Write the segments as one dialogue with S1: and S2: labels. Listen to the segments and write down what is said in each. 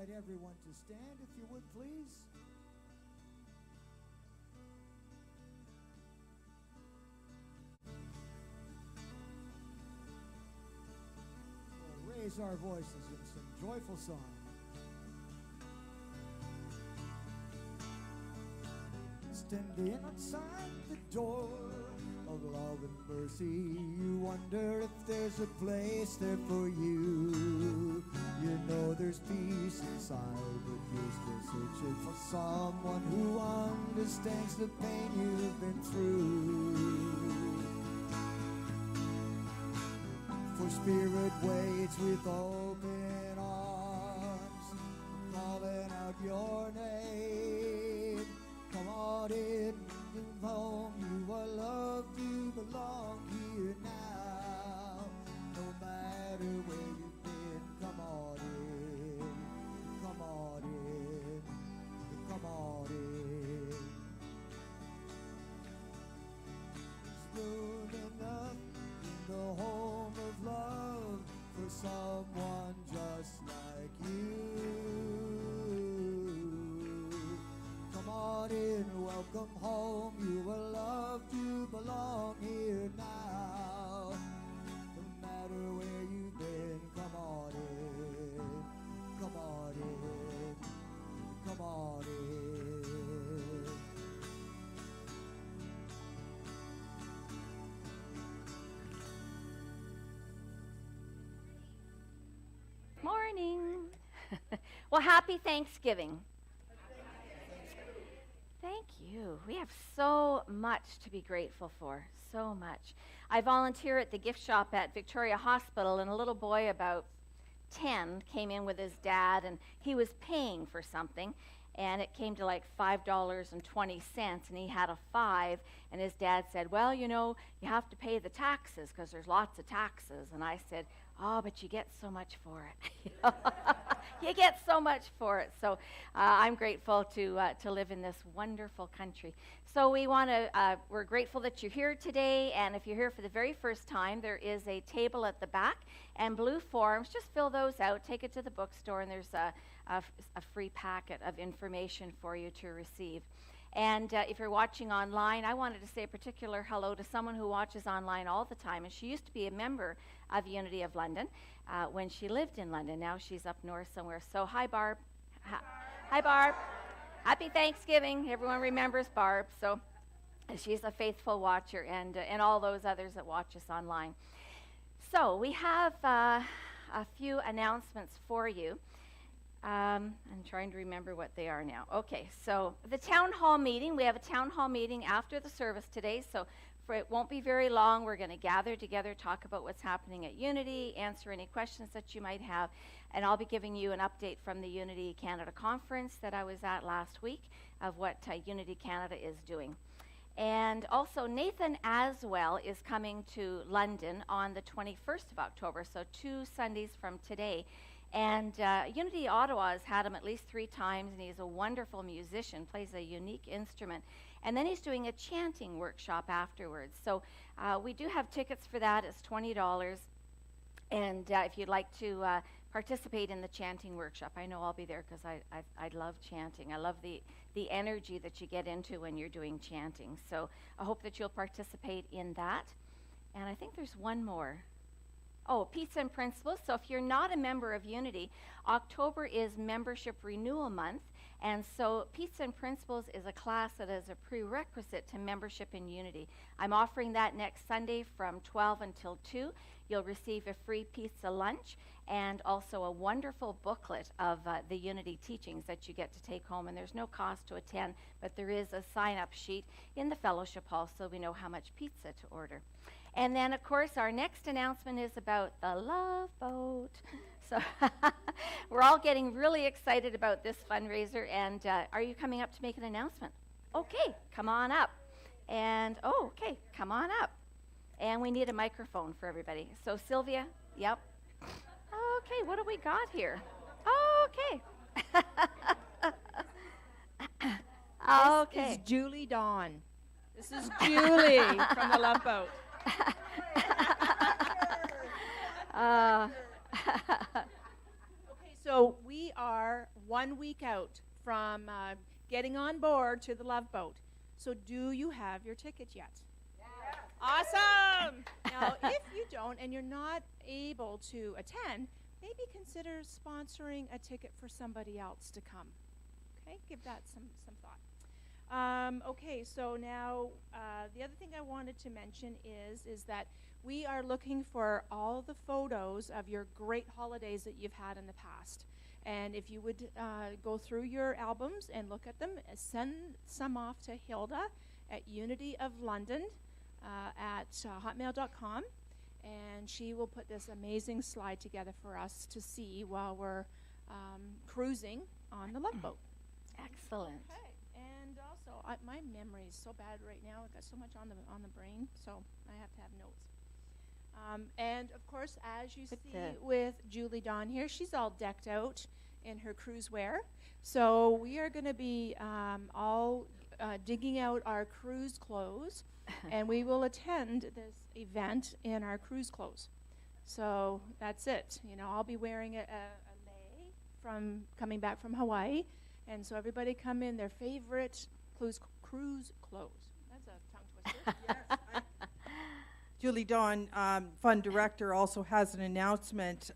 S1: invite everyone to stand, if you would, please. We'll raise our voices in some joyful song. Standing outside the door of love and mercy, you wonder if there's a place there for you. You know there's peace inside, but you're still searching for someone who understands the pain you've been through. For Spirit waits with open arms, calling out your name. Come on in, move home, you are loved, you belong here now. No matter where you've been, come on in, come on in, come on in. There's room enough in the home of love for someone just like you. Come on in, welcome home, you are loved, you belong here now. No matter where you've been, come on in, come on in, come on in.
S2: Morning. Well, happy Thanksgiving. Thank you. We have so much to be grateful for, so much. I volunteer at the gift shop at Victoria Hospital, and a little boy about 10 came in with his dad, and he was paying for something, and it came to like $5.20, and he had a 5, and his dad said, well, you know, you have to pay the taxes because there's lots of taxes. And I said, oh, but you get so much for it. You get so much for it. So I'm grateful to live in this wonderful country. So we're grateful that you're here today. And if you're here for the very first time, there is a table at the back and blue forms. Just fill those out, take it to the bookstore, and there's a free packet of information for you to receive. And if you're watching online, I wanted to say a particular hello to someone who watches online all the time. And she used to be a member of Unity of London when she lived in London. Now she's up north somewhere. So hi, Barb. Hi, Barb. Happy Thanksgiving. Everyone remembers Barb. So she's a faithful watcher, and all those others that watch us online. So we have a few announcements for you. I'm trying to remember what they are now. Okay, so the town hall meeting. We have a town hall meeting after the service today, so it won't be very long. We're going to gather together, talk about what's happening at Unity, answer any questions that you might have, and I'll be giving you an update from the Unity Canada conference that I was at last week of what Unity Canada is doing. And also, Nathan Aswell is coming to London on the 21st of October, so 2 Sundays from today. And Unity Ottawa has had him at least 3 times, and he's a wonderful musician, plays a unique instrument. And then he's doing a chanting workshop afterwards. So we do have tickets for that. It's $20. And if you'd like to participate in the chanting workshop, I know I'll be there because I love chanting. I love the energy that you get into when you're doing chanting. So I hope that you'll participate in that. And I think there's one more. Oh, Pizza and Principles. So if you're not a member of Unity, October is membership renewal month. And so Pizza and Principles is a class that is a prerequisite to membership in Unity. I'm offering that next Sunday from 12 until 2. You'll receive a free pizza lunch and also a wonderful booklet of the Unity teachings that you get to take home. And there's no cost to attend, but there is a sign-up sheet in the fellowship hall so we know how much pizza to order. And then, of course, our next announcement is about the Love Boat. So we're all getting really excited about this fundraiser. And are you coming up to make an announcement? Okay, come on up. And, okay, come on up. And we need a microphone for everybody. So, Sylvia, yep. Okay, what do we got here? Okay. Okay.
S3: This is Julie Dawn. This is Julie from the Love Boat. Okay, so we are 1 week out from getting on board to the Love Boat. So do you have your ticket yet? Yeah. Awesome! Now, if you don't and you're not able to attend, maybe consider sponsoring a ticket for somebody else to come. Okay, give that some thought. Okay, so now the other thing I wanted to mention is that we are looking for all the photos of your great holidays that you've had in the past. And if you would go through your albums and look at them, send some off to Hilda at unityoflondon at hotmail.com. And she will put this amazing slide together for us to see while we're cruising on the Love Boat.
S2: Excellent.
S3: Okay. And also, my memory is so bad right now. I've got so much on the brain, so I have to have notes. And of course, as you see with Julie Dawn here, she's all decked out in her cruise wear. So we are going to be all digging out our cruise clothes, and we will attend this event in our cruise clothes. So that's it. You know, I'll be wearing a lei from coming back from Hawaii, and so everybody come in their favorite cruise clothes. That's a tongue twister.
S4: Yes. Julie Dawn, Fund Director, also has an announcement.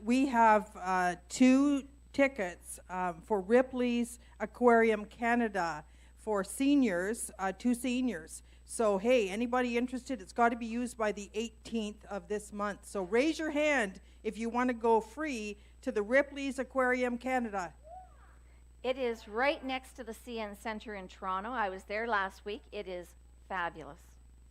S4: We have 2 tickets for Ripley's Aquarium Canada for seniors, 2 seniors. So, hey, anybody interested? It's got to be used by the 18th of this month. So raise your hand if you want to go free to the Ripley's Aquarium Canada.
S2: It is right next to the CN Centre in Toronto. I was there last week. It is fabulous.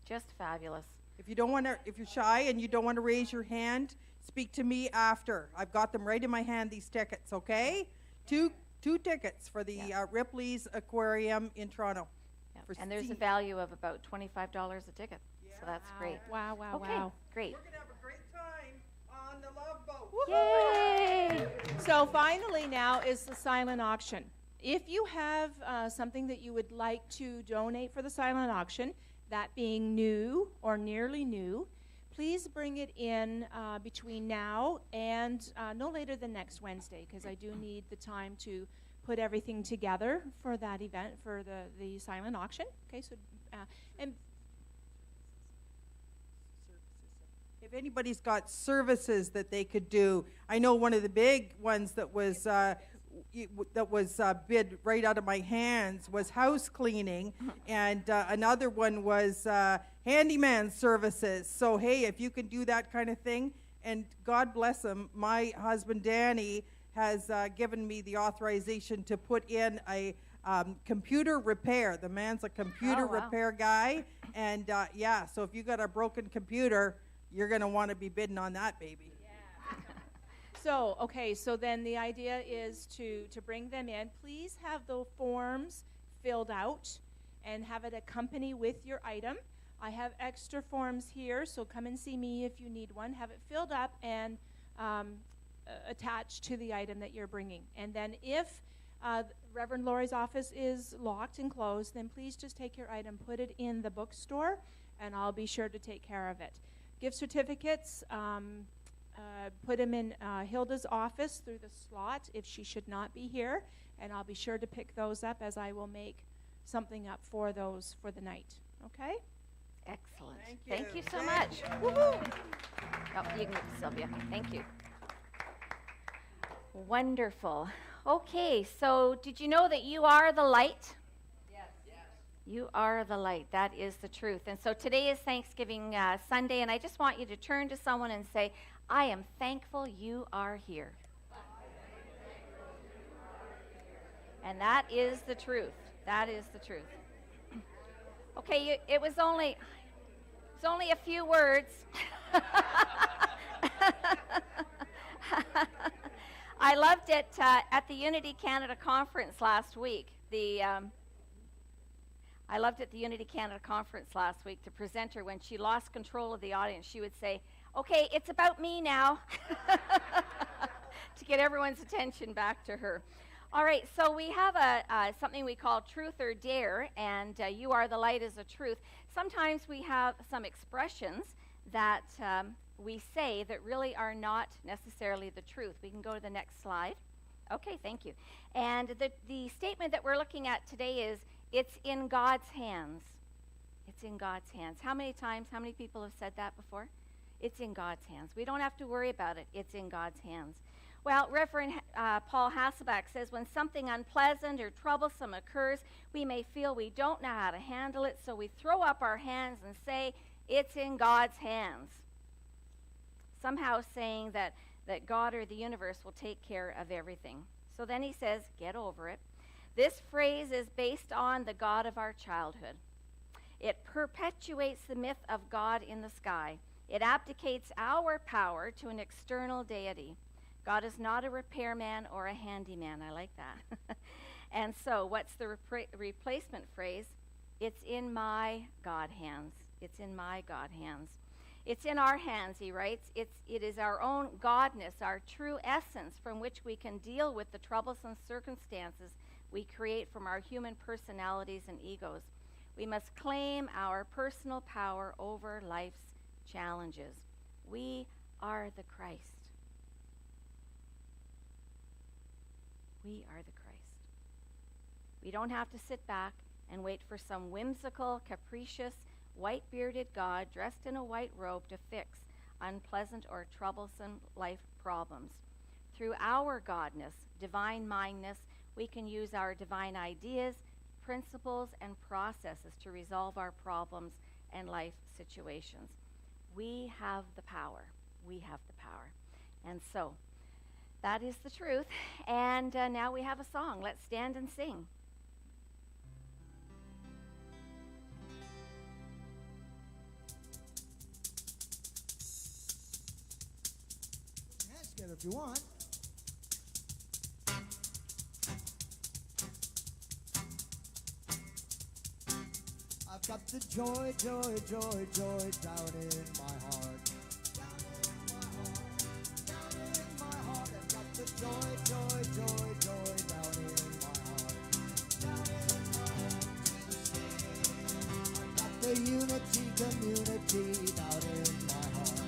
S2: Just fabulous.
S4: If you don't want to, if you're shy and you don't want to raise your hand, speak to me after. I've got them right in my hand, these tickets, okay? Two tickets for the Ripley's Aquarium in Toronto.
S2: Yep. And there's a value of about $25 a ticket. Yeah. So that's great.
S3: Wow,
S2: okay,
S3: wow.
S2: Great.
S4: We're going to have a great time on the Love Boat.
S2: Yay!
S3: So finally now is the silent auction. If you have something that you would like to donate for the silent auction, that being new or nearly new, please bring it in between now and no later than next Wednesday, because I do need the time to put everything together for that event, for the silent auction. Okay, so and
S4: if anybody's got services that they could do, I know one of the big ones that was bid right out of my hands was house cleaning, and another one was handyman services. So hey, if you can do that kind of thing, and God bless him, my husband Danny has given me the authorization to put in a computer repair. The man's a computer repair guy, and so if you got a broken computer, you're going to want to be bidding on that baby.
S3: So, okay, so then the idea is to bring them in. Please have the forms filled out and have it accompany with your item. I have extra forms here, so come and see me if you need one. Have it filled up and attached to the item that you're bringing. And then if Reverend Laurie's office is locked and closed, then please just take your item, put it in the bookstore, and I'll be sure to take care of it. Gift certificates, put them in Hilda's office through the slot if she should not be here, and I'll be sure to pick those up as I will make something up for those for the night. Okay?
S2: Excellent. Thank you so much. Woohoo! Oh, you can go to Sylvia. Thank you. Wonderful. Okay, so did you know that you are the light? You are the light. That is the truth. And so today is Thanksgiving Sunday, and I just want you to turn to someone and say, I am thankful you are here. And that is the truth. That is the truth. Okay, it was only a few words. I loved it at the Unity Canada conference last week. I loved at the Unity Canada conference last week, the presenter, when she lost control of the audience, she would say, okay, it's about me now, to get everyone's attention back to her. All right, so we have something we call Truth or Dare, and you are the light is a truth. Sometimes we have some expressions that we say that really are not necessarily the truth. We can go to the next slide. Okay, thank you. And the statement that we're looking at today is, it's in God's hands. It's in God's hands. How many times, how many people have said that before? It's in God's hands. We don't have to worry about it. It's in God's hands. Well, Reverend Paul Hasselback says, when something unpleasant or troublesome occurs, we may feel we don't know how to handle it, so we throw up our hands and say, it's in God's hands. Somehow saying that God or the universe will take care of everything. So then he says, get over it. This phrase is based on the God of our childhood. It perpetuates the myth of God in the sky. It abdicates our power to an external deity. God is not a repairman or a handyman. I like that. And so what's the replacement phrase? It's in my God hands. It's in my God hands. It's in our hands, he writes. It is our own godness, our true essence, from which we can deal with the troublesome circumstances we create from our human personalities and egos. We must claim our personal power over life's challenges. We are the Christ. We are the Christ. We don't have to sit back and wait for some whimsical, capricious, white-bearded God dressed in a white robe to fix unpleasant or troublesome life problems. Through our godness, divine mindness, we can use our divine ideas, principles, and processes to resolve our problems and life situations. We have the power. We have the power. And so, that is the truth. And now we have a song. Let's stand and sing.
S1: Hands together if you want. I've got the joy, joy, joy, joy down in my heart. Down in my heart. Down in my heart. I've got the joy, joy, joy, joy down in my heart. Down in my heart. I've got the unity, community down in my heart.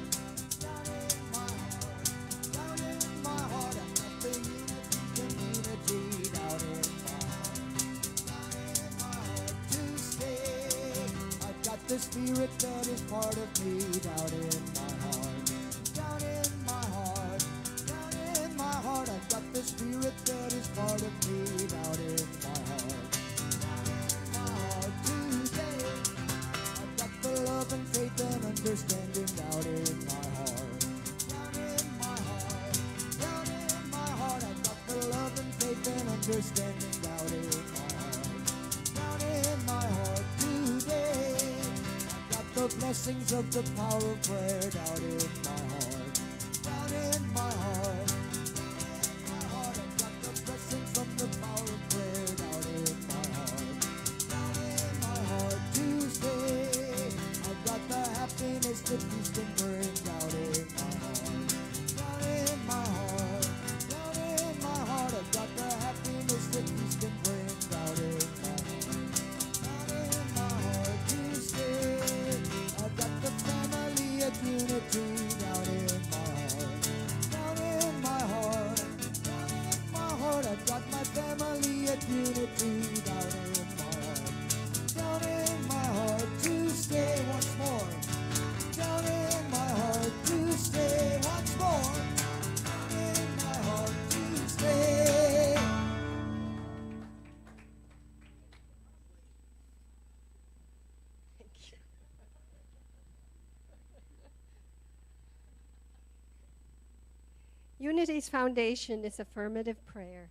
S1: Down in my heart. Down in my heart. I've got the unity, community down in my heart. Down in my heart to stay. I've got the spirit that is part of me down in my heart. Down in my heart. Down in my heart. I've got the spirit that is part of me down in my heart. Down in my heart today. I've got the love and faith and understanding down in my heart. Down in my heart. Down in my heart. I've got the love and faith and understanding down in my heart. Down in my heart today. I've got the blessings of the power of prayer down in my heart. Down in my heart. Down in my heart. I've got the blessings from the power of prayer down in my heart. Down in my heart to stay. I've got the happiness that peace can bring down in my heart. Down in my heart. Down in my heart. I've got the happiness that peace can bring down in my heart. Down in my heart to stay. I've got the family of unity down in my heart. Down in my heart. Down in my heart. I've got my family of unity down in my heart. Down in my heart to stay once more. Down in my heart to stay once more. Down in my heart to stay.
S5: Unity's foundation is affirmative prayer.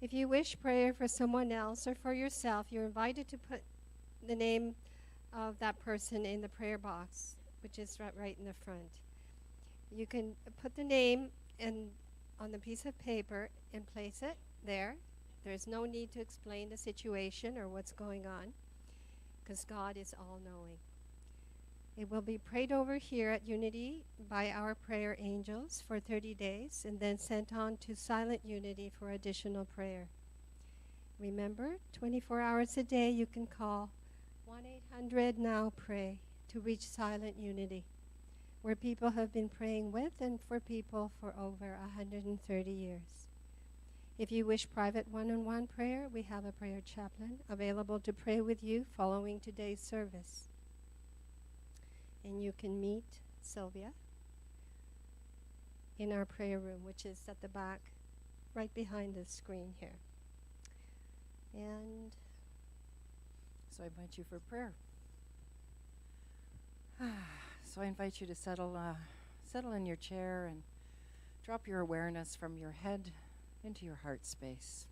S5: If you wish prayer for someone else or for yourself, you're invited to put the name of that person in the prayer box, which is right in the front. You can put the name on the piece of paper and place it there. There's no need to explain the situation or what's going on, because God is all-knowing. It will be prayed over here at Unity by our prayer angels for 30 days and then sent on to Silent Unity for additional prayer. Remember, 24 hours a day you can call 1-800-NOW-PRAY to reach Silent Unity, where people have been praying with and for people for over 130 years. If you wish private one-on-one prayer, we have a prayer chaplain available to pray with you following today's service. And you can meet Sylvia in our prayer room, which is at the back, right behind the screen here. And
S6: So I invite you for prayer. So I invite you to settle in your chair and drop your awareness from your head into your heart space.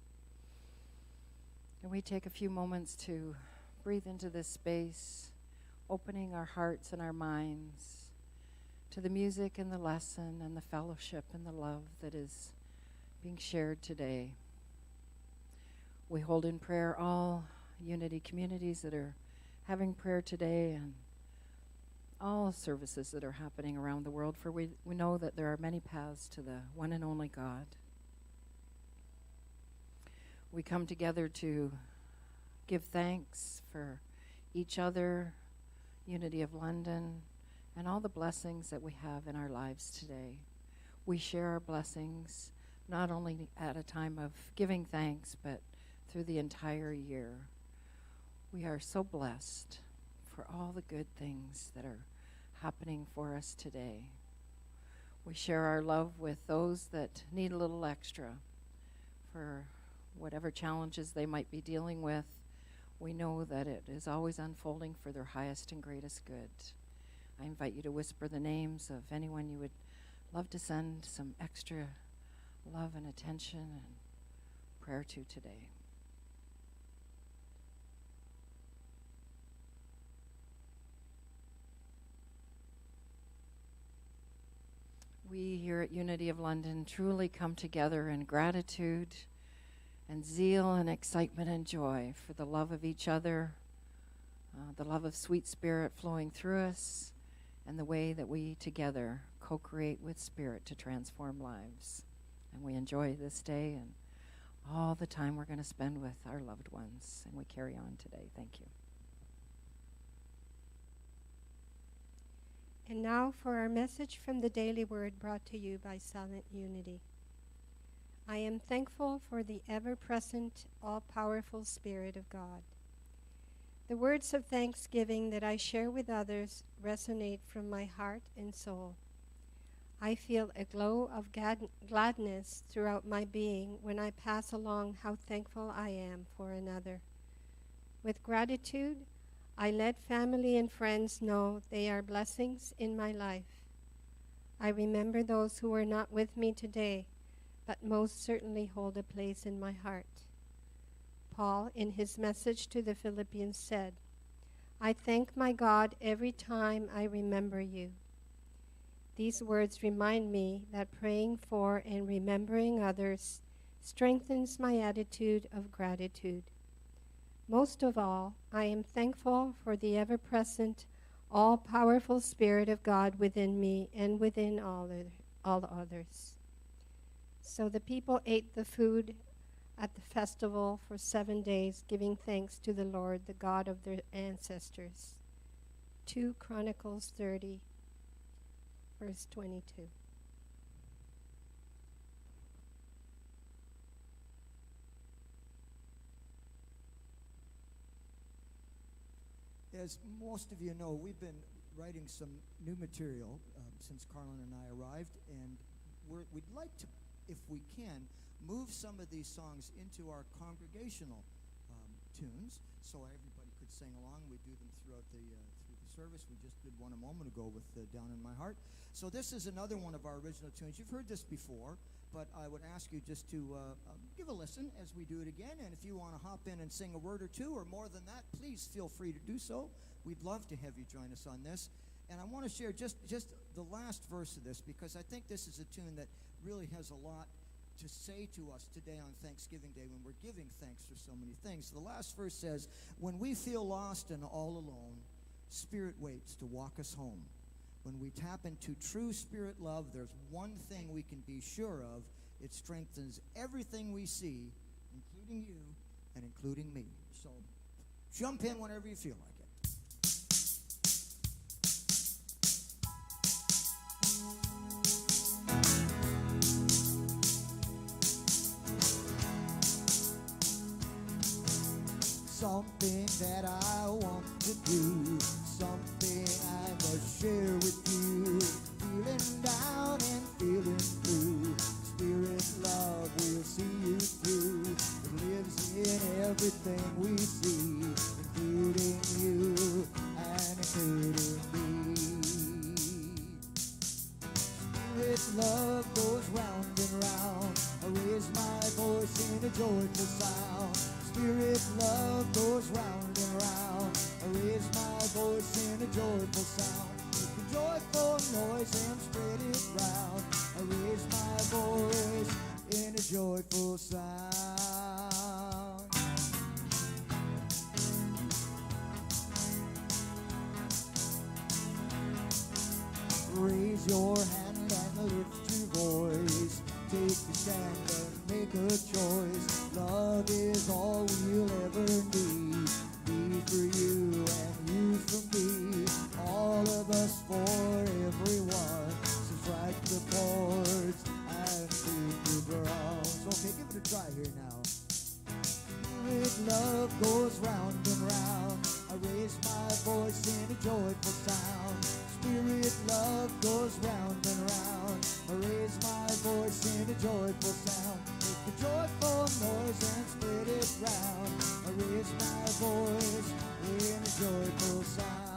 S6: And we take a few moments to breathe into this space, opening our hearts and our minds to the music and the lesson and the fellowship and the love that is being shared today. We hold in prayer all Unity communities that are having prayer today and all services that are happening around the world, for we know that there are many paths to the one and only God. We come together to give thanks for each other, Unity of London, and all the blessings that we have in our lives today. We share our blessings not only at a time of giving thanks, but through the entire year. We are so blessed for all the good things that are happening for us today. We share our love with those that need a little extra for whatever challenges they might be dealing with. We know that it is always unfolding for their highest and greatest good. I invite you to whisper the names of anyone you would love to send some extra love and attention and prayer to today. We here at Unity of London truly come together in gratitude and zeal and excitement and joy for the love of each other, the love of Sweet Spirit flowing through us, and the way that we together co-create with Spirit to transform lives. And we enjoy this day and all the time we're going to spend with our loved ones. And we carry on today. Thank you.
S5: And now for our message from the Daily Word brought to you by Silent Unity. I am thankful for the ever-present, all-powerful Spirit of God. The words of thanksgiving that I share with others resonate from my heart and soul. I feel a glow of gladness throughout my being when I pass along how thankful I am for another. With gratitude, I let family and friends know they are blessings in my life. I remember those who are not with me today, but most certainly hold a place in my heart. Paul, in his message to the Philippians, said, I thank my God every time I remember you. These words remind me that praying for and remembering others strengthens my attitude of gratitude. Most of all, I am thankful for the ever-present, all-powerful Spirit of God within me and within all others. So the people ate the food at the festival for 7 days, giving thanks to the Lord, the God of their ancestors. 2 Chronicles 30, verse 22.
S1: As most of you know, we've been writing some new material since Carlin and I arrived, and we'd like to, if we can, move some of these songs into our congregational tunes, so everybody could sing along. We do them throughout through the service. We just did one a moment ago with Down in My Heart. So this is another one of our original tunes. You've heard this before, but I would ask you just to give a listen as we do it again. And if you want to hop in and sing a word or two or more than that, please feel free to do so. We'd love to have you join us on this. And I want to share just the last verse of this, because I think this is a tune that really has a lot to say to us today on Thanksgiving Day when we're giving thanks for so many things. The last verse says, when we feel lost and all alone, Spirit waits to walk us home. When we tap into true Spirit love, there's one thing we can be sure of. It strengthens everything we see, including you and including me. So jump in whenever you feel like it. something that I want to do, something I must share with you. Feeling down and feeling blue, Spirit love will see you through. It lives in everything we see, including you and including me. Spirit love goes round and round. I raise my voice in a joyful sound. Spirit love goes round and round. I raise my voice in a joyful sound. Make a joyful noise and spread it round. I raise my voice in a joyful sound. Raise your hand and lift your voice. Take a stand and make a choice. Love is all we'll ever need. Me for you and you for me. All of us for everyone. So strike the chords and keep the drums. Okay, give it a try here now. Spirit love goes round and round. I raise my voice in a joyful sound. Spirit love goes round and round. I raise my voice in a joyful sound. Make a joyful noise and spread it round. I raise my voice in a joyful sound.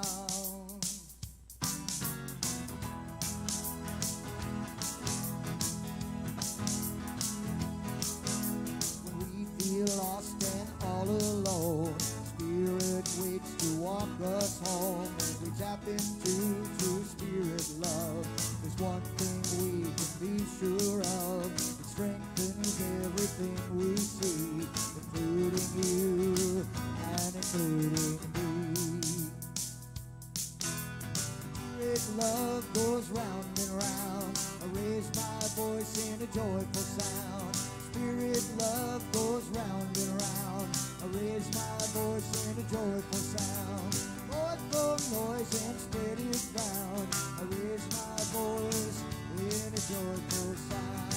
S1: When we feel lost and all alone, Spirit waits to walk us home. And we tap into true Spirit love. There's one thing we can be sure of. It strengthens everything we see, including you and including me. Spirit love goes round and round. I raise my voice in a joyful sound. Spirit love goes round and round. I raise my voice in a joyful sound. Joyful noise and spread it round. I raise my voice in a joyful sound.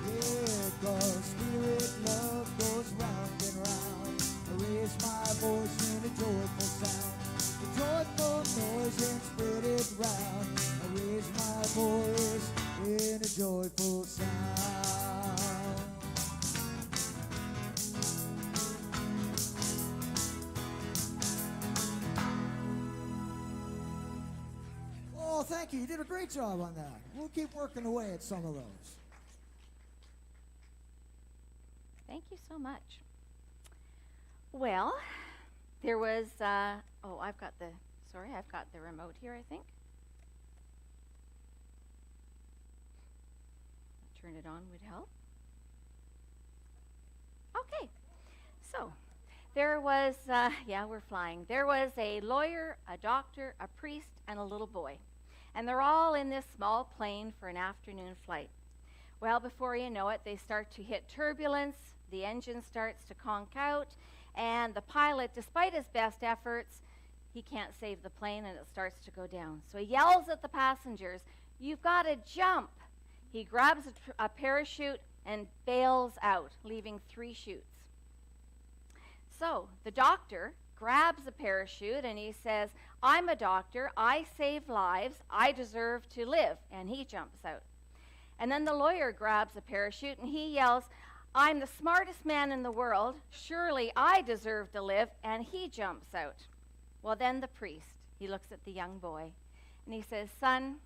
S1: Yeah, 'cause Spirit love goes round and round. I raise my voice in a joyful sound. The joyful noise and spread it round. I raise my voice in a joyful sound. Oh, thank you. You did a great job on that. We'll keep working away at some of those.
S2: Thank you so much. Well, there was, I've got the remote here, I think. Turn it on would help. Okay, so there was, we're flying. There was a lawyer, a doctor, a priest, and a little boy. And they're all in this small plane for an afternoon flight. Well, before you know it, they start to hit turbulence, the engine starts to conk out, and the pilot, despite his best efforts, he can't save the plane and it starts to go down. So he yells at the passengers, "You've got to jump." He grabs a parachute and bails out, leaving 3 chutes. So the doctor grabs a parachute and he says, "I'm a doctor, I save lives, I deserve to live," and he jumps out. And then the lawyer grabs a parachute and he yells, "I'm the smartest man in the world, surely I deserve to live," and he jumps out. Well, then the priest, he looks at the young boy and he says, "Son,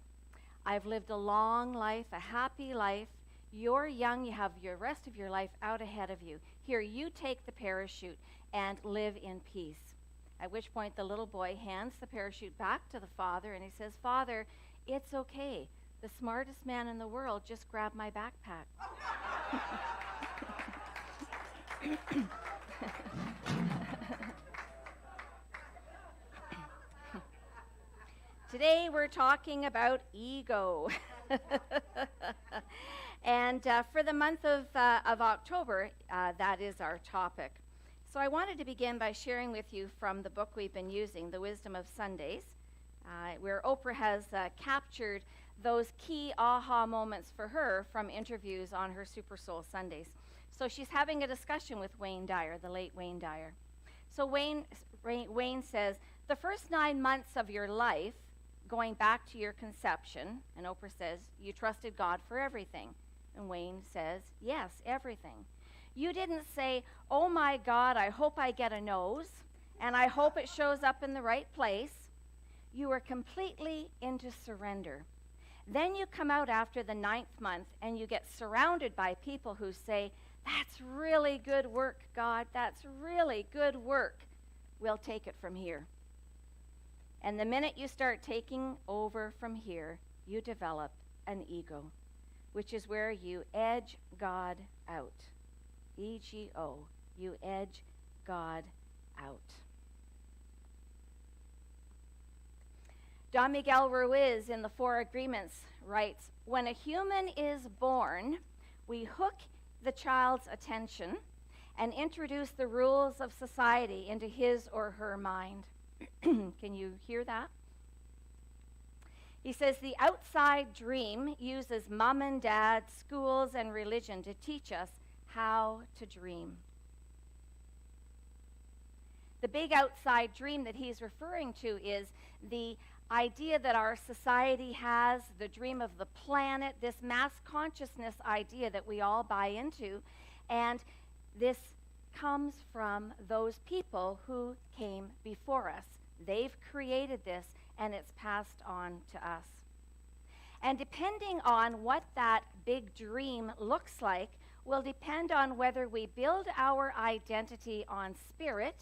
S2: I've lived a long life, a happy life. You're young, you have your rest of your life out ahead of you. Here, you take the parachute and live in peace." At which point the little boy hands the parachute back to the father and he says, "Father, it's okay. The smartest man in the world just grabbed my backpack." Today we're talking about ego. And for the month of October, that is our topic. So I wanted to begin by sharing with you from the book we've been using, The Wisdom of Sundays, where Oprah has captured those key aha moments for her from interviews on her Super Soul Sundays. So she's having a discussion with Wayne Dyer, the late Wayne Dyer. So Wayne says, the first 9 months of your life, going back to your conception, and Oprah says, you trusted God for everything. And Wayne says, yes, everything. You didn't say, oh my God, I hope I get a nose, and I hope it shows up in the right place. You were completely into surrender. Then you come out after the 9th month and you get surrounded by people who say, that's really good work, God. That's really good work. We'll take it from here. And the minute you start taking over from here, you develop an ego, which is where you edge God out. E-G-O. You edge God out. Don Miguel Ruiz in the Four Agreements writes, when a human is born, we hook the child's attention and introduce the rules of society into his or her mind. Can you hear that? He says the outside dream uses mom and dad, schools, and religion to teach us how to dream. The big outside dream that he's referring to is the idea that our society has, the dream of the planet, this mass consciousness idea that we all buy into. And this comes from those people who came before us. They've created this, and it's passed on to us. And depending on what that big dream looks like will depend on whether we build our identity on spirit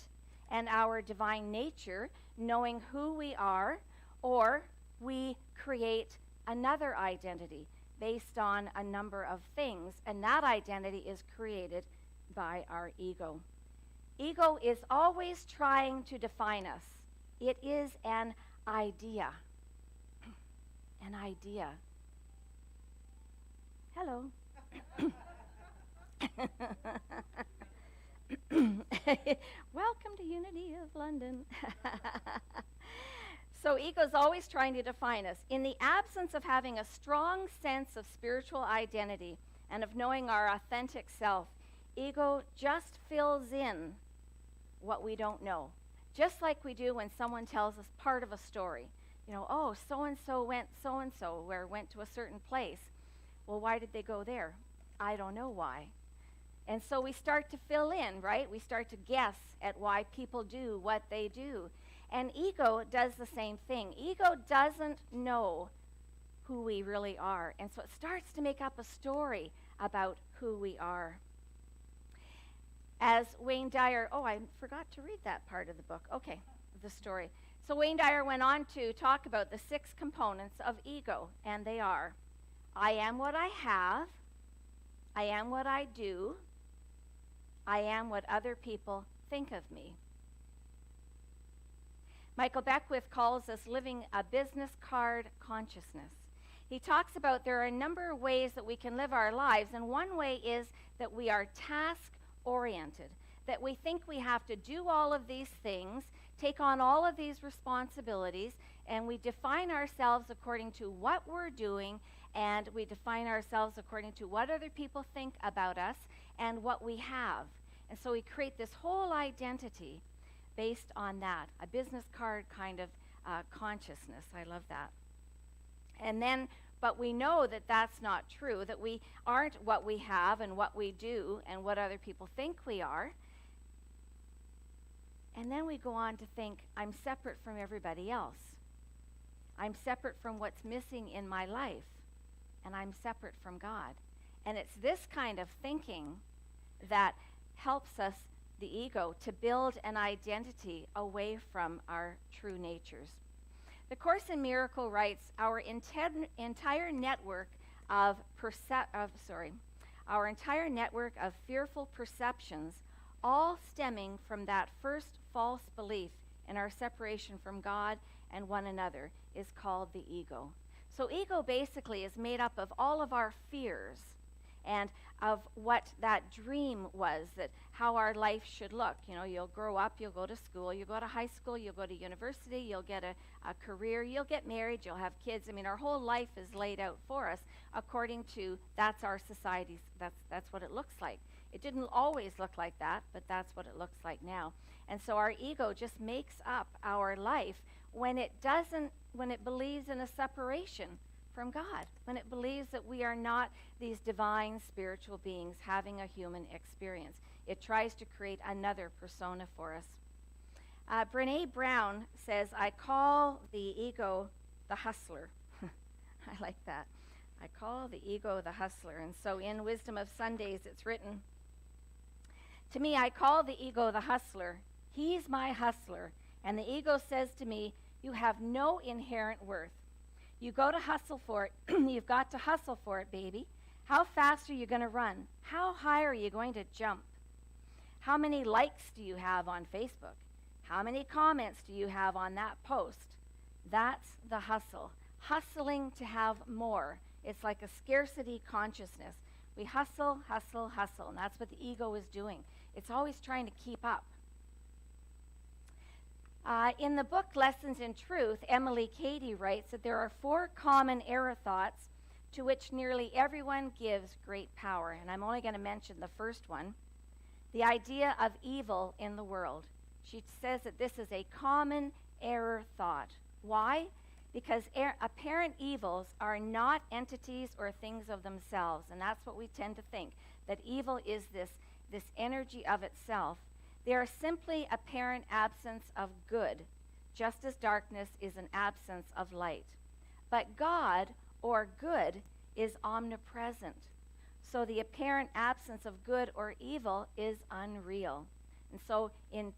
S2: and our divine nature, knowing who we are, or we create another identity based on a number of things, and that identity is created by our ego. Ego is always trying to define us. It is an idea. An idea. Hello. Welcome to Unity of London. So ego's always trying to define us. In the absence of having a strong sense of spiritual identity and of knowing our authentic self, ego just fills in what we don't know. Just like we do when someone tells us part of a story. You know, oh, so-and-so went so-and-so, or went to a certain place. Well, why did they go there? I don't know why. And so we start to fill in, right? We start to guess at why people do what they do. And ego does the same thing. Ego doesn't know who we really are. And so it starts to make up a story about who we are. As Wayne Dyer, oh, I forgot to read that part of the book. Okay, the story. So Wayne Dyer went on to talk about the 6 components of ego, and they are, I am what I have, I am what I do, I am what other people think of me. Michael Beckwith calls us living a business card consciousness. He talks about there are a number of ways that we can live our lives, and one way is that we are task-oriented, that we think we have to do all of these things, take on all of these responsibilities, and we define ourselves according to what we're doing, and we define ourselves according to what other people think about us and what we have. And so we create this whole identity based on that, a business card kind of consciousness. I love that. And then, but we know that that's not true, that we aren't what we have and what we do and what other people think we are. And then we go on to think, I'm separate from everybody else. I'm separate from what's missing in my life. And I'm separate from God. And it's this kind of thinking that helps us, the ego, to build an identity away from our true natures. The Course in Miracle writes, our entire network of fearful perceptions, all stemming from that first false belief in our separation from God and one another, is called the ego. So ego basically is made up of all of our fears and of what that dream was, that how our life should look. You know, you'll grow up, you'll go to school, you'll go to high school, you'll go to university, you'll get a career, you'll get married, you'll have kids. I mean, our whole life is laid out for us according to that's our society's, that's what it looks like. It didn't always look like that, but that's what it looks like now. And so our ego just makes up our life when it believes in a separation from God, when it believes that we are not these divine spiritual beings having a human experience. It tries to create another persona for us. Brene Brown says, I call the ego the hustler. I like that. I call the ego the hustler. And so in Wisdom of Sundays, it's written, to me, I call the ego the hustler. He's my hustler. And the ego says to me, you have no inherent worth. You go to hustle for it. You've got to hustle for it, baby. How fast are you going to run? How high are you going to jump? How many likes do you have on Facebook? How many comments do you have on that post? That's the hustle. Hustling to have more. It's like a scarcity consciousness. We hustle, hustle, hustle, and that's what the ego is doing. It's always trying to keep up. In the book Lessons in Truth, Emily Cady writes that there are 4 common error thoughts to which nearly everyone gives great power. And I'm only going to mention the first one, the idea of evil in the world. She says that this is a common error thought. Why? Because apparent evils are not entities or things of themselves. And that's what we tend to think, that evil is this energy of itself. They are simply apparent absence of good, just as darkness is an absence of light. But God, or good, is omnipresent. So the apparent absence of good or evil is unreal. And so in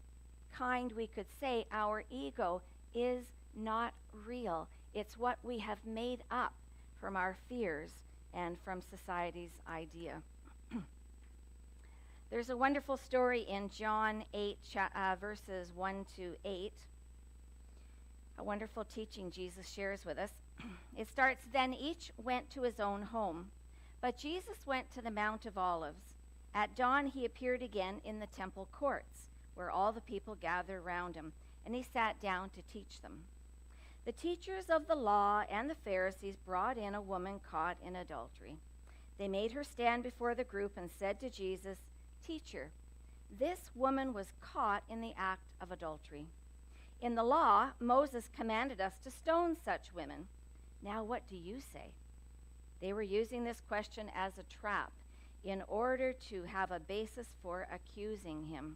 S2: kind, we could say our ego is not real. It's what we have made up from our fears and from society's idea. There's a wonderful story in John 8, verses 1 to 8. A wonderful teaching Jesus shares with us. It starts, then each went to his own home. But Jesus went to the Mount of Olives. At dawn he appeared again in the temple courts, where all the people gathered around him, and he sat down to teach them. The teachers of the law and the Pharisees brought in a woman caught in adultery. They made her stand before the group and said to Jesus, Teacher, this woman was caught in the act of adultery. In the law, Moses commanded us to stone such women. Now what do you say? They were using this question as a trap in order to have a basis for accusing him.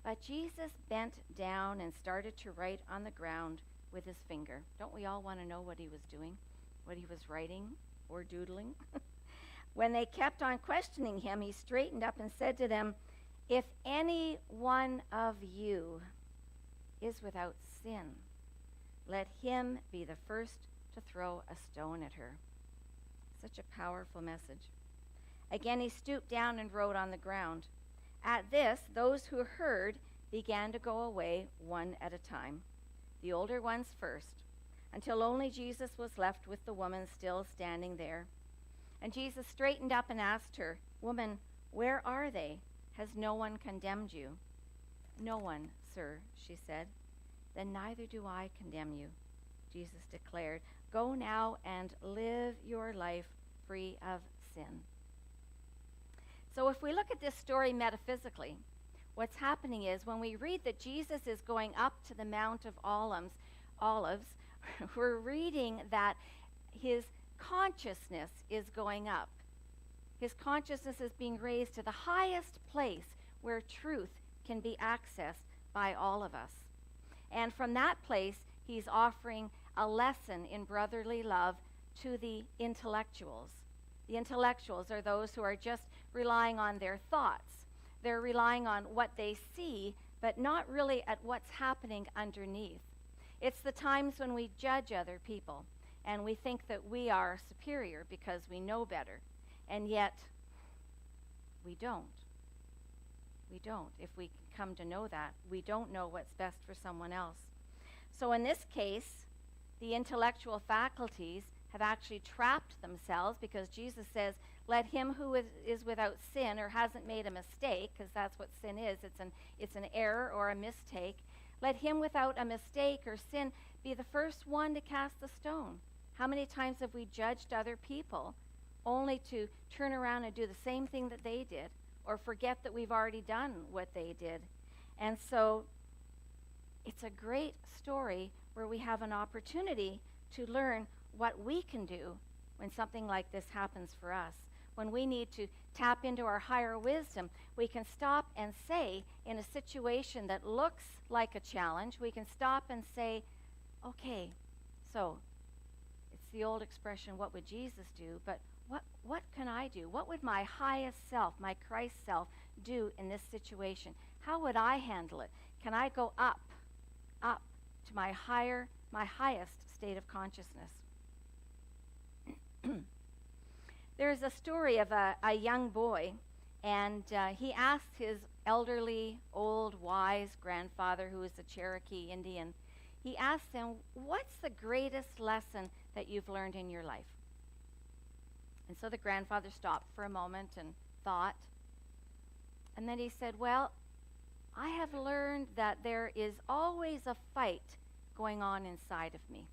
S2: But Jesus bent down and started to write on the ground with his finger. Don't we all want to know what he was doing, what he was writing or doodling? When they kept on questioning him, he straightened up and said to them, if any one of you is without sin, let him be the first to throw a stone at her. Such a powerful message. Again, he stooped down and wrote on the ground. At this, those who heard began to go away one at a time, the older ones first, until only Jesus was left with the woman still standing there. And Jesus straightened up and asked her, Woman, where are they? Has no one condemned you? No one, sir, she said. Then neither do I condemn you, Jesus declared. Go now and live your life free of sin. So if we look at this story metaphysically, what's happening is when we read that Jesus is going up to the Mount of Olives, we're reading that his consciousness is going up. His consciousness is being raised to the highest place where truth can be accessed by all of us. And from that place, he's offering a lesson in brotherly love to the intellectuals. The intellectuals are those who are just relying on their thoughts. They're relying on what they see, but not really at what's happening underneath. It's the times when we judge other people and we think that we are superior because we know better. And yet, we don't. We don't. If we come to know that, we don't know what's best for someone else. So in this case, the intellectual faculties have actually trapped themselves, because Jesus says, let him who is without sin or hasn't made a mistake, because that's what sin is, it's an error or a mistake, let him without a mistake or sin be the first one to cast the stone. How many times have we judged other people only to turn around and do the same thing that they did, or forget that we've already done what they did? And so it's a great story where we have an opportunity to learn what we can do when something like this happens for us. When we need to tap into our higher wisdom, we can stop and say, in a situation that looks like a challenge, we can stop and say, okay, so it's the old expression, what would Jesus do? But what can I do? What would my highest self, my Christ self, do in this situation? How would I handle it? Can I go up to my highest state of consciousness? There's a story of a young boy, and he asked his elderly, old, wise grandfather, who was a Cherokee Indian, he asked him, what's the greatest lesson that you've learned in your life? And so the grandfather stopped for a moment and thought, and then he said, well, I have learned that there is always a fight going on inside of me.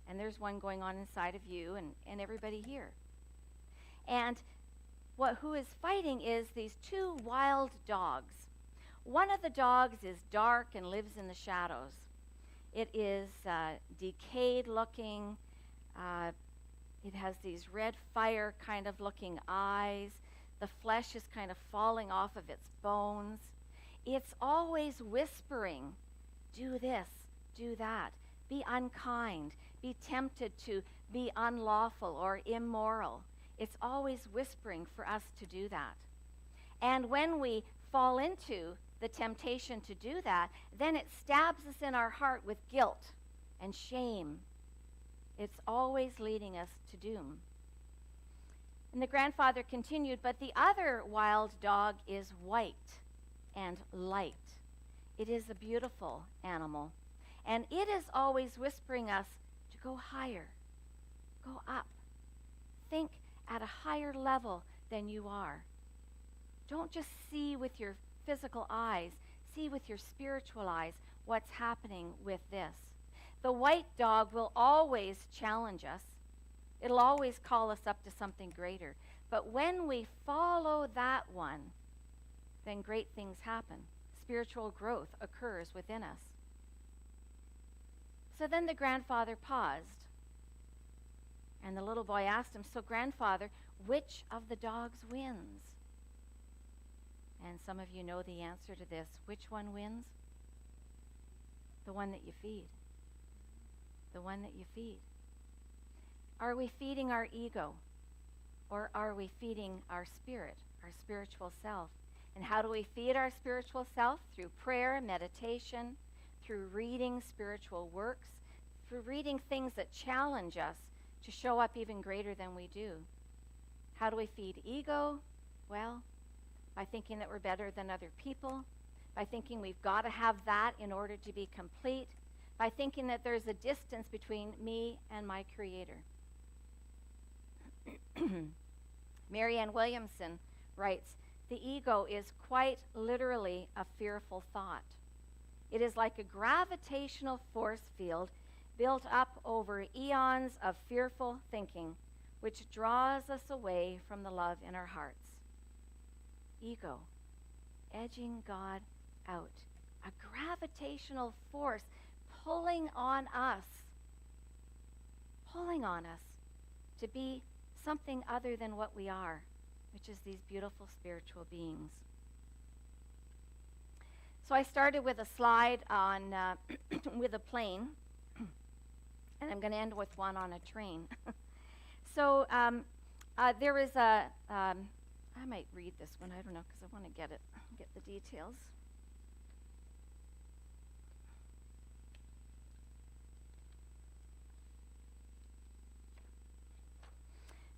S2: And there's one going on inside of you and everybody here. And who is fighting is these two wild dogs. One of the dogs is dark and lives in the shadows. It is decayed looking. It has these red fire kind of looking eyes. The flesh is kind of falling off of its bones. It's always whispering, do this, do that, be unkind, be tempted to be unlawful or immoral. It's always whispering for us to do that. And when we fall into the temptation to do that, then it stabs us in our heart with guilt and shame. It's always leading us to doom. And the grandfather continued, but the other wild dog is white and light. It is a beautiful animal. And it is always whispering us to go higher, go up. Think at a higher level than you are. Don't just see with your physical eyes, see with your spiritual eyes what's happening with this. The white dog will always challenge us. It'll always call us up to something greater. But when we follow that one, then great things happen. Spiritual growth occurs within us. So then the grandfather paused. And the little boy asked him, so grandfather, which of the dogs wins? And some of you know the answer to this. Which one wins? The one that you feed. The one that you feed. Are we feeding our ego? Or are we feeding our spirit, our spiritual self? And how do we feed our spiritual self? Through prayer, meditation, through reading spiritual works, through reading things that challenge us to show up even greater than we do. How do we feed ego? Well, by thinking that we're better than other people, by thinking we've got to have that in order to be complete, by thinking that there's a distance between me and my Creator. Marianne Williamson writes, the ego is quite literally a fearful thought. It is like a gravitational force field built up over eons of fearful thinking, which draws us away from the love in our hearts. Ego, edging God out. A gravitational force pulling on us to be something other than what we are, which is these beautiful spiritual beings. So I started with a slide on with a plane, and I'm going to end with one on a train. So there is a, I might read this one, I don't know, because I want to get the details.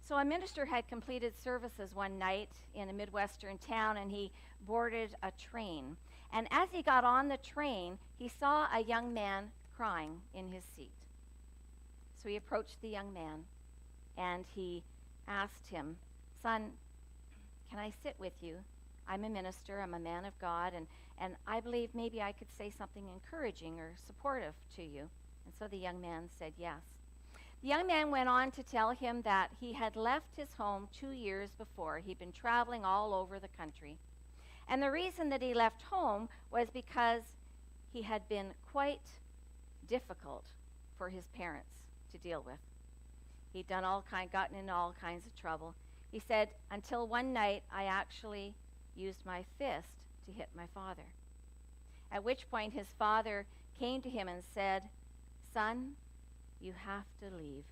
S2: So a minister had completed services one night in a Midwestern town, and he boarded a train. And as he got on the train, he saw a young man crying in his seat. So he approached the young man and he asked him, "Son, can I sit with you? I'm a minister, I'm a man of God, and I believe maybe I could say something encouraging or supportive to you." And so the young man said yes. The young man went on to tell him that he had left his home 2 years before. He'd been traveling all over the country. And the reason that he left home was because he had been quite difficult for his parents to deal with. He'd gotten into all kinds of trouble. He said, until one night I actually used my fist to hit my father. At which point his father came to him and said, "Son, you have to leave."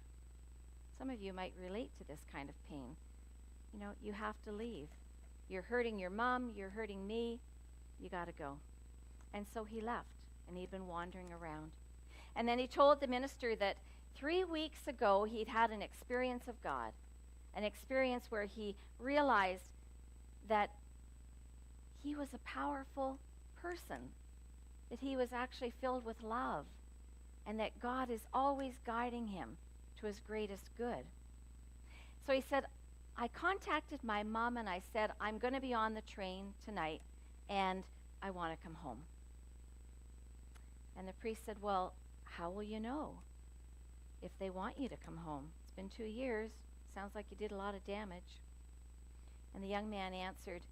S2: Some of you might relate to this kind of pain. You have to leave. You're hurting your mom, you're hurting me, you got to go. And so he left, and he'd been wandering around. And then he told the minister that 3 weeks ago he'd had an experience of God, an experience where he realized that he was a powerful person, that he was actually filled with love, and that God is always guiding him to his greatest good. So he said, "I contacted my mom and I said, I'm going to be on the train tonight and I want to come home." And the priest said, "Well, how will you know if they want you to come home? It's been 2 years. Sounds like you did a lot of damage." And the young man answered,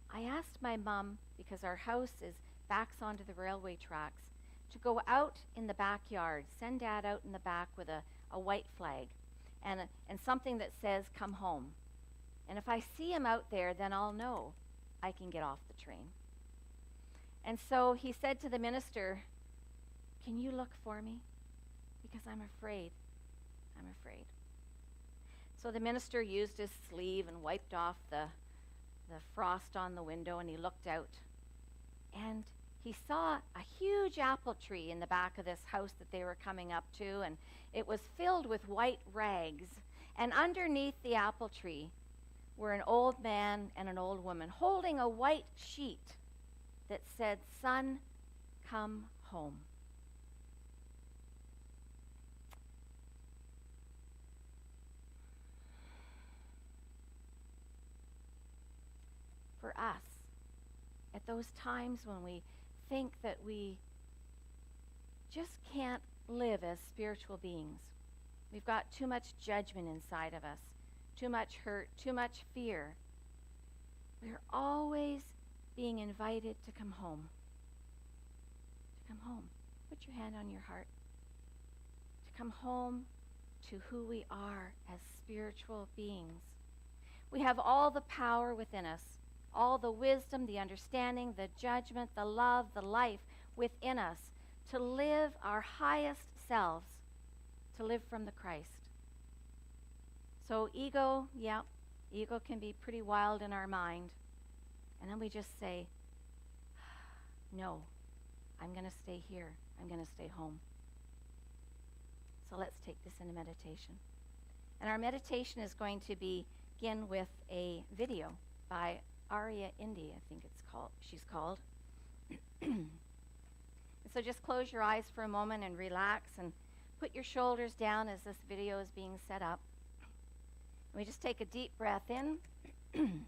S2: "I asked my mom, because our house backs onto the railway tracks, to go out in the backyard, send Dad out in the back with a white flag and something that says, 'Come home.' And if I see him out there, then I'll know I can get off the train." And so he said to the minister, "Can you look for me? Because I'm afraid. I'm afraid." So the minister used his sleeve and wiped off the frost on the window, and he looked out. And he saw a huge apple tree in the back of this house that they were coming up to, and it was filled with white rags. And underneath the apple tree were an old man and an old woman holding a white sheet that said, "Son, come home." For us, at those times when we think that we just can't live as spiritual beings, we've got too much judgment inside of us, too much hurt, too much fear, we're always being invited to come home. To come home. Put your hand on your heart. To come home to who we are as spiritual beings. We have all the power within us, all the wisdom, the understanding, the judgment, the love, the life within us to live our highest selves, to live from the Christ. So ego can be pretty wild in our mind. And then we just say, "No, I'm going to stay here. I'm going to stay home." So let's take this into meditation. And our meditation is going to begin with a video by Aria Indy, I think she's called. So just close your eyes for a moment and relax and put your shoulders down as this video is being set up. And we just take a deep breath in and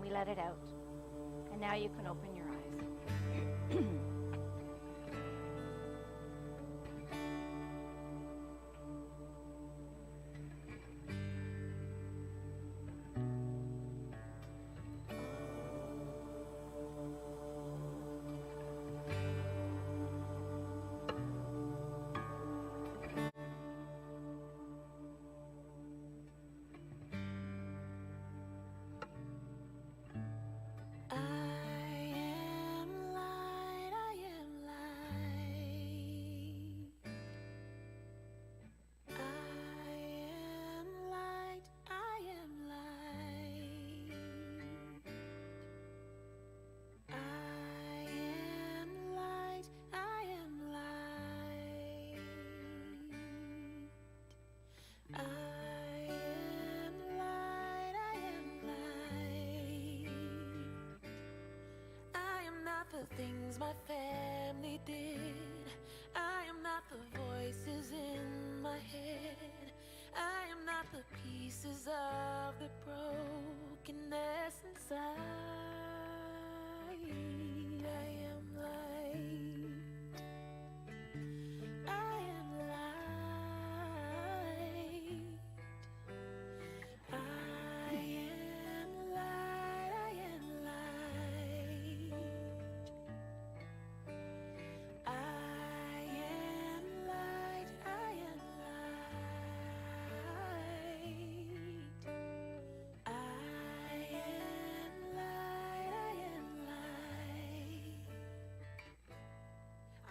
S2: we let it out. And now you can open your eyes.
S7: Things my family did. I am not the voices in my head. I am not the pieces of the brokenness inside. I am light. I am light. I am light. I am light. I am light. I am light. I am light. I am light.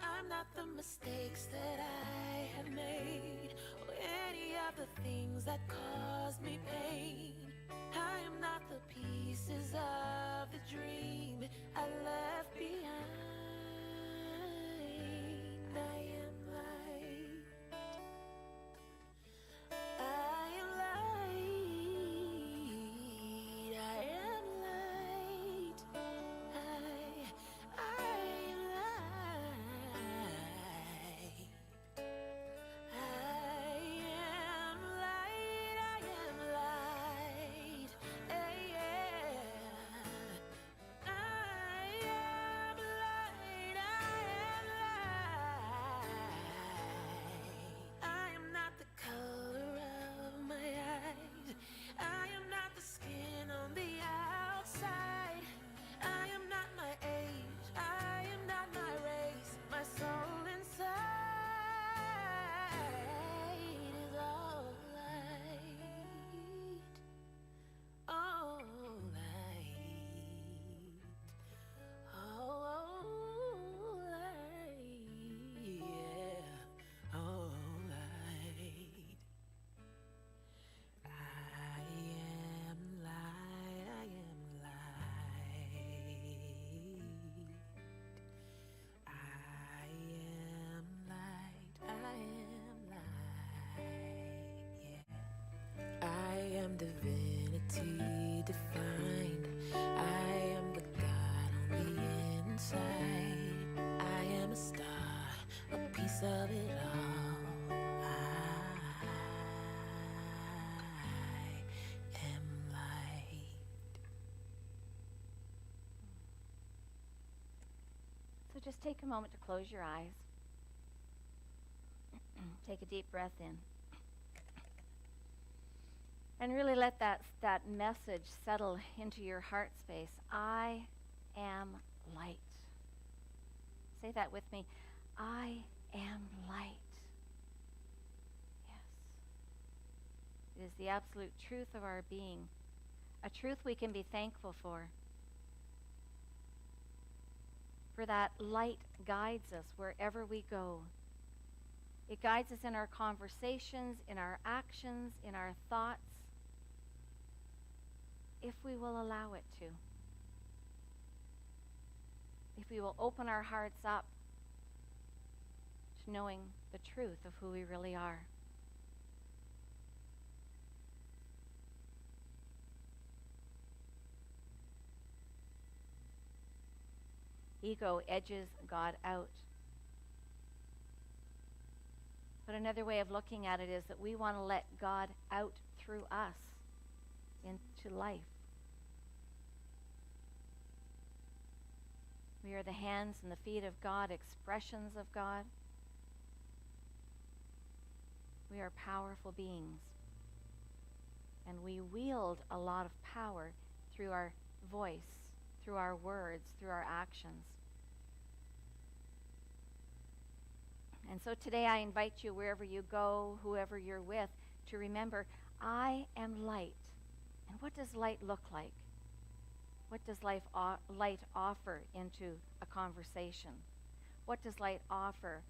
S7: I'm not the mistakes that I have made, or any of the things that caused me pain. I am not the pieces of the dream I left behind. I am light. I am light. I am light. I am light. I am light. I am light. I am light. I am light. I am not the color of my eyes. I am not the skin on the outside. I am not my age. I am not my race. My soul inside is all light. All light. All light. Yeah. All light. I am light. I am light. I am light. I am light. Yeah. I am divinity defined. I am the God on the inside. I am a star, a piece of it all. I am light.
S2: So just take a moment to close your eyes. Take a deep breath in. And really let that message settle into your heart space. I am light. Say that with me. I am light. Yes. It is the absolute truth of our being, a truth we can be thankful for. For that light guides us wherever we go. It guides us in our conversations, in our actions, in our thoughts, if we will allow it to. If we will open our hearts up to knowing the truth of who we really are. Ego edges God out. But another way of looking at it is that we want to let God out through us into life. We are the hands and the feet of God, expressions of God. We are powerful beings. And we wield a lot of power through our voice, through our words, through our actions. And so today I invite you, wherever you go, whoever you're with, to remember, I am light. And what does light look like? What does light offer into a conversation? What does light offer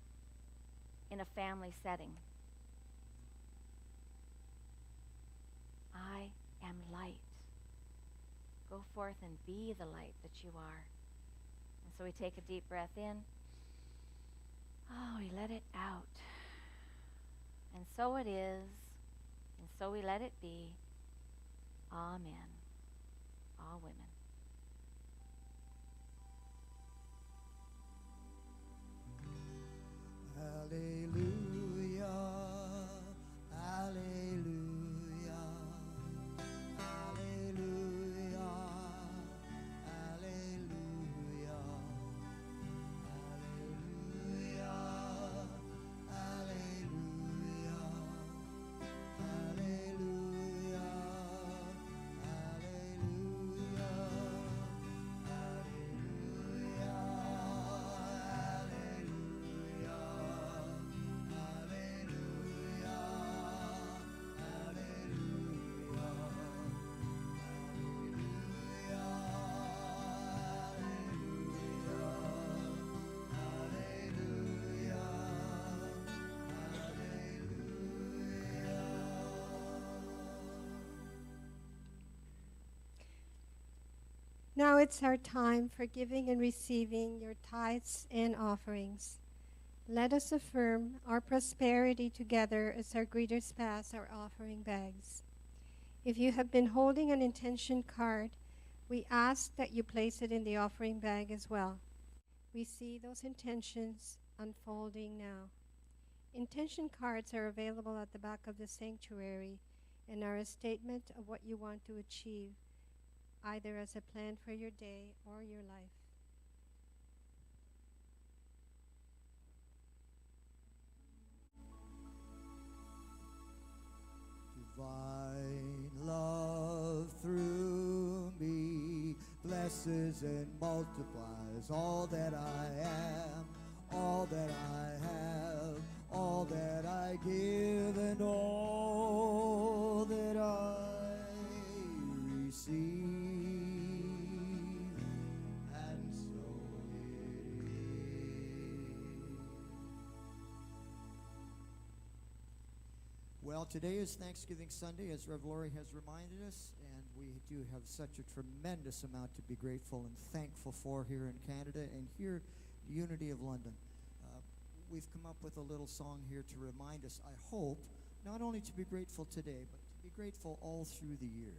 S2: in a family setting? I am light. Go forth and be the light that you are. And so we take a deep breath in. Oh, we let it out. And so it is, and so we let it be. Amen. All women.
S1: Hallelujah.
S5: Now it's our time for giving and receiving your tithes and offerings. Let us affirm our prosperity together as our greeters pass our offering bags. If you have been holding an intention card, we ask that you place it in the offering bag as well. We see those intentions unfolding now. Intention cards are available at the back of the sanctuary and are a statement of what you want to achieve, either as a plan for your day or your life.
S1: Divine love through me blesses and multiplies all that I am, all that I have, all that I give, and all that I receive. And so it is. Well, today is Thanksgiving Sunday, as Rev. Laurie has reminded us, and we do have such a tremendous amount to be grateful and thankful for here in Canada and here, Unity of London. We've come up with a little song here to remind us, I hope, not only to be grateful today, but to be grateful all through the year.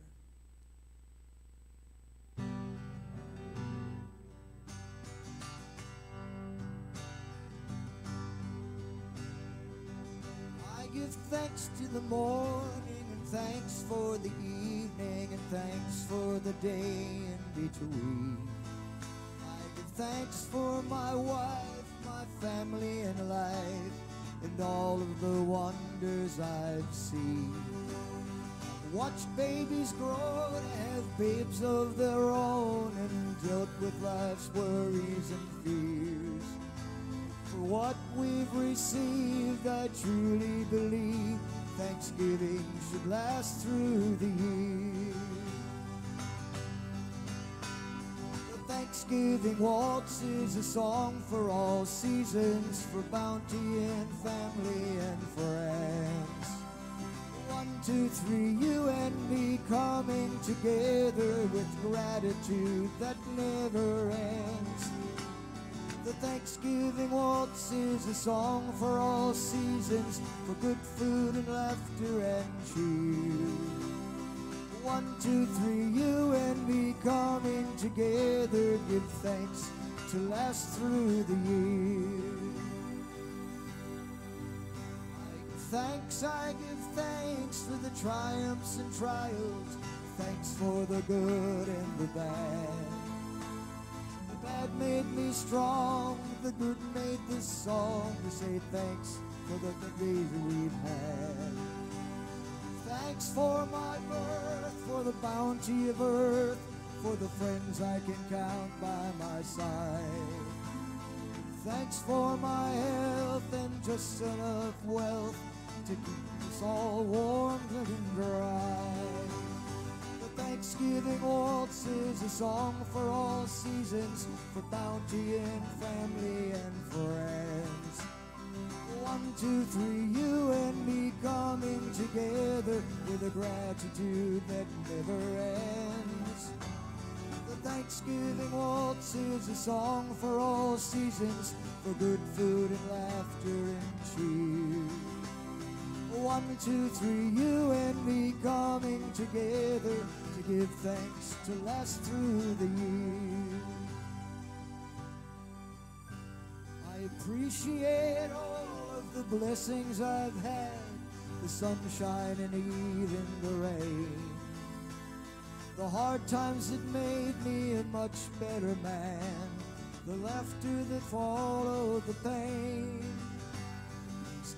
S1: I give thanks to the morning, and thanks for the evening, and thanks for the day in between. I give thanks for my wife, my family and life, and all of the wonders I've seen. I've watched babies grow to have babes of their own, and dealt with life's worries and fears. For what we've received, I truly believe Thanksgiving should last through the year. The Thanksgiving waltz is a song for all seasons, for bounty and family and friends. 1, 2, 3, you and me coming together with gratitude that never ends. The Thanksgiving waltz is a song for all seasons, for good food and laughter and cheer. 1, 2, 3, you and me coming together, give thanks to last through the year. I give thanks for the triumphs and trials, thanks for the good and the bad. The bad made me strong, the good made this song to say thanks for the days we've had. Thanks for my birth, for the bounty of earth, for the friends I can count by my side. Thanks for my health and just enough wealth to keep us all warm and dry. The Thanksgiving waltz is a song for all seasons, for bounty and family and friends. 1, 2, 3, you and me coming together with a gratitude that never ends. The Thanksgiving waltz is a song for all seasons, for good food and laughter and cheer. 1, 2, 3, you and me coming together to give thanks to last through the year. I appreciate all of the blessings I've had, the sunshine and even the rain. The hard times that made me a much better man, the laughter that followed the pain.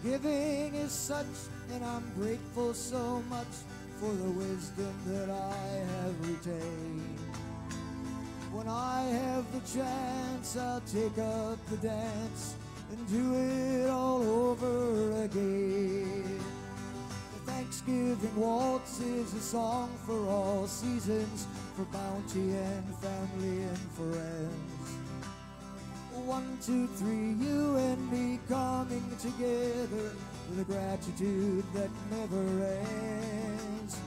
S1: Thanksgiving is such, and I'm grateful so much for the wisdom that I have retained. When I have the chance, I'll take up the dance and do it all over again. The Thanksgiving waltz is a song for all seasons, for bounty and family and friends. 1, 2, 3, you and me coming together with a gratitude that never ends.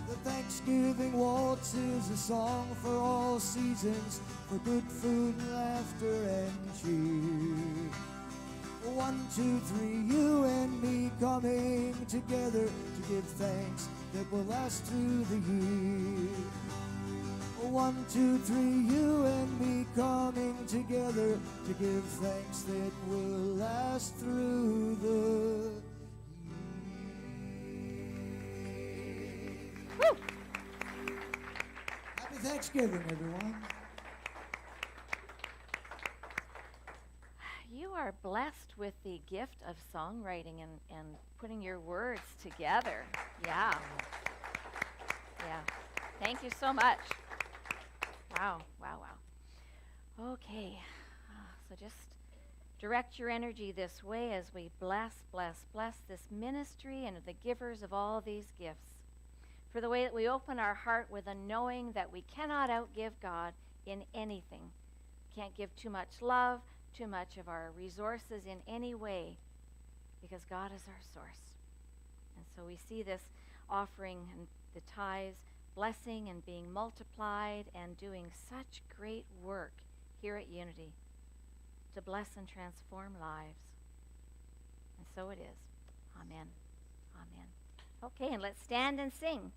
S1: The Thanksgiving waltz is a song for all seasons, for good food and laughter and cheer. 1, 2, 3, you and me coming together to give thanks that will last through the year. 1, 2, 3, you and me coming together to give thanks that will last through the year.
S2: Woo!
S1: Happy Thanksgiving, everyone.
S2: You are blessed with the gift of songwriting and putting your words together. Yeah. Yeah. Thank you so much. Wow, wow, wow. Okay. So just direct your energy this way as we bless this ministry and the givers of all these gifts. For the way that we open our heart with a knowing that we cannot outgive God in anything. Can't give too much love, too much of our resources in any way, because God is our source. And so we see this offering and the tithes blessing and being multiplied and doing such great work here at Unity to bless and transform lives. And so it is. Amen. Amen. Okay, and let's stand and sing.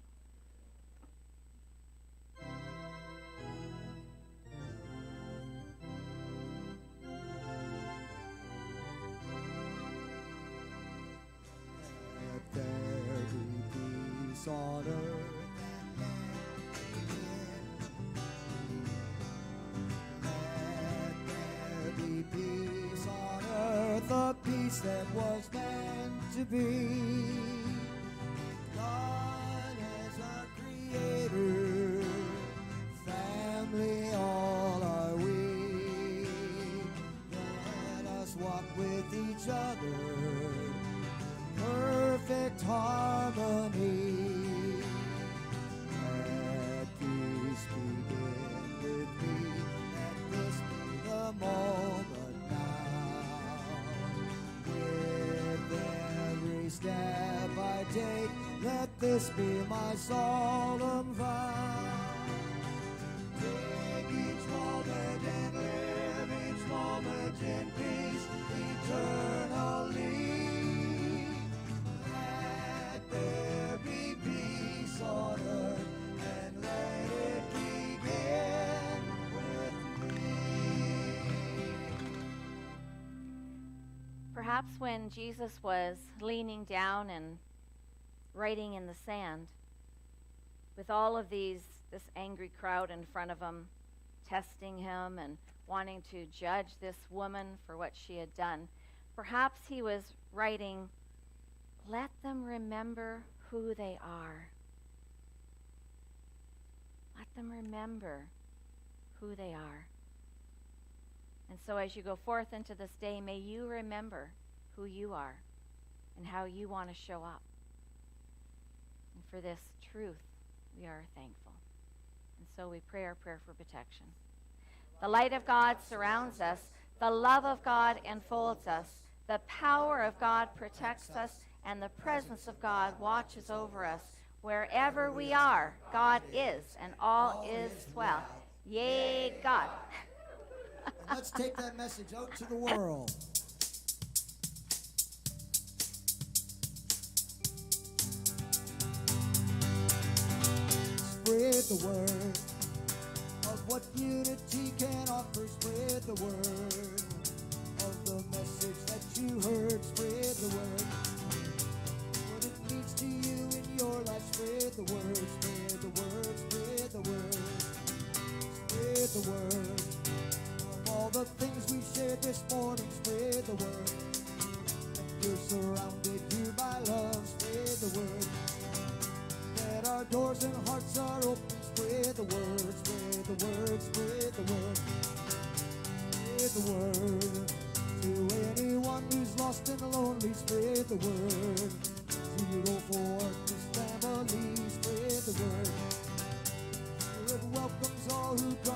S1: Let there be peace on earth. Peace on earth, a peace that was meant to be. God as our creator, family all are we. Let us walk with each other, perfect harmony. Let peace begin with me, let this be the moment. Step I take, let this be my solemn vow. Take each moment and live each moment in peace eternally. Let there be peace on earth and let it begin with me.
S2: Perhaps when Jesus was leaning down and writing in the sand, with all of this angry crowd in front of him, testing him and wanting to judge this woman for what she had done, perhaps he was writing, let them remember who they are. Let them remember who they are. And so as you go forth into this day, may you remember who you are and how you want to show up. And for this truth, we are thankful. And so we pray our prayer for protection. The light of God surrounds us. The love of God enfolds us. The power of God protects us. And the presence of God watches over us. Wherever we are, God is, and all is well. Yea, God.
S1: And let's take that message out to the world. Spread the word of what unity can offer. Spread the word of the message that you heard. Spread the word. What it means to you in your life. Spread the word. Spread the word. Spread the word. Spread the word. All the things we shared this morning, spread the word. And you're surrounded here by love, spread the word. That our doors and hearts are open, spread the word, spread the word, spread the word. Spread the word. To anyone who's lost and lonely, spread the word. 0 for this family, spread the word. Spirit welcomes all who come.